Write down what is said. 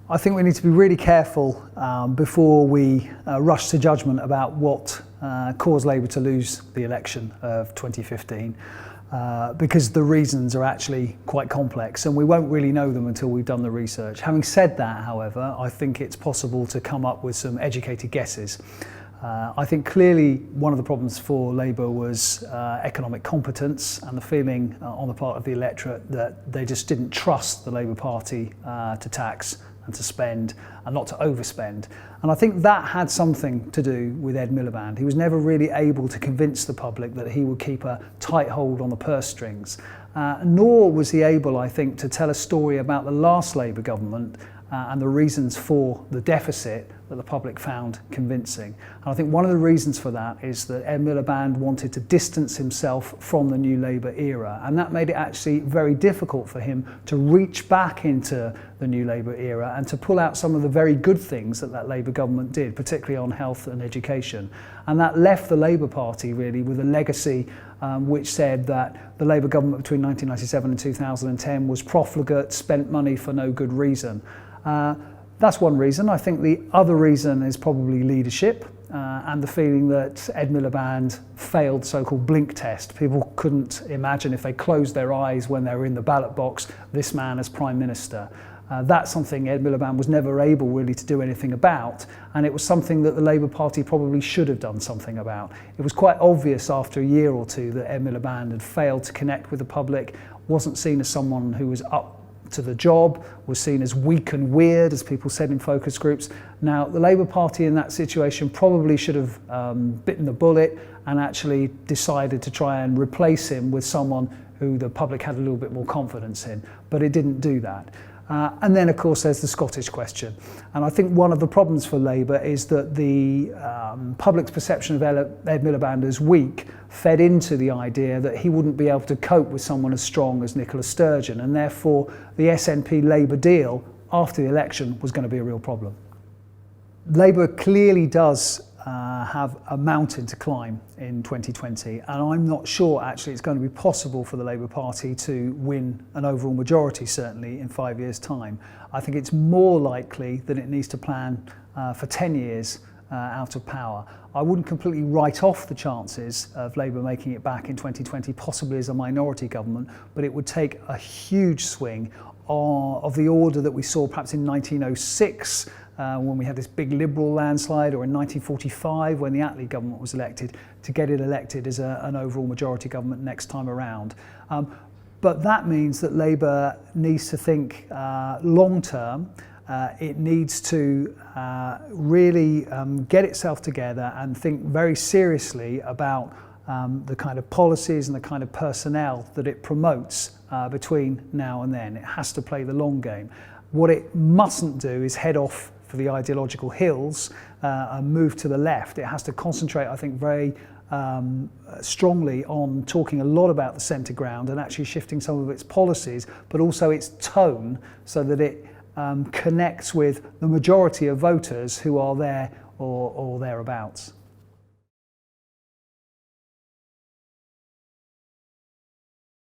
I think we need to be really careful before we rush to judgment about what caused Labour to lose the election of 2015, because the reasons are actually quite complex and we won't really know them until we've done the research. Having said that, however, I think it's possible to come up with some educated guesses. I think clearly one of the problems for Labour was economic competence and the feeling on the part of the electorate that they just didn't trust the Labour Party to tax and to spend and not to overspend. And I think that had something to do with Ed Miliband. He was never really able to convince the public that he would keep a tight hold on the purse strings. Nor was he able, I think, to tell a story about the last Labour government and the reasons for the deficit that the public found convincing. And I think one of the reasons for that is that Ed Miliband wanted to distance himself from the New Labour era, and that made it actually very difficult for him to reach back into the New Labour era and to pull out some of the very good things that Labour government did, particularly on health and education. And that left the Labour Party really with a legacy which said that the Labour government between 1997 and 2010 was profligate, spent money for no good reason. That's one reason. I think the other reason is probably leadership and the feeling that Ed Miliband failed the so-called blink test. People couldn't imagine if they closed their eyes when they were in the ballot box, this man as Prime Minister. That's something Ed Miliband was never able really to do anything about, and it was something that the Labour Party probably should have done something about. It was quite obvious after a year or two that Ed Miliband had failed to connect with the public, wasn't seen as someone who was up to the job, was seen as weak and weird, as people said in focus groups. Now, the Labour Party in that situation probably should have bitten the bullet and actually decided to try and replace him with someone who the public had a little bit more confidence in, but it didn't do that. And then, of course, there's the Scottish question. And I think one of the problems for Labour is that the public's perception of Ed Miliband as weak fed into the idea that he wouldn't be able to cope with someone as strong as Nicola Sturgeon, and therefore the SNP-Labour deal after the election was going to be a real problem. Labour clearly does have a mountain to climb in 2020, and I'm not sure actually it's going to be possible for the Labour Party to win an overall majority, certainly in 5 years' time. I think it's more likely that it needs to plan for 10 years out of power. I wouldn't completely write off the chances of Labour making it back in 2020, possibly as a minority government, but it would take a huge swing of the order that we saw perhaps in 1906 when we had this big Liberal landslide, or in 1945 when the Attlee government was elected, to get it elected as an overall majority government next time around. But that means that Labour needs to think long term. It needs to really get itself together and think very seriously about the kind of policies and the kind of personnel that it promotes between now and then. It has to play the long game. What it mustn't do is head off for the ideological hills and move to the left. It has to concentrate, I think, very strongly on talking a lot about the centre ground and actually shifting some of its policies, but also its tone, so that it connects with the majority of voters who are there or thereabouts.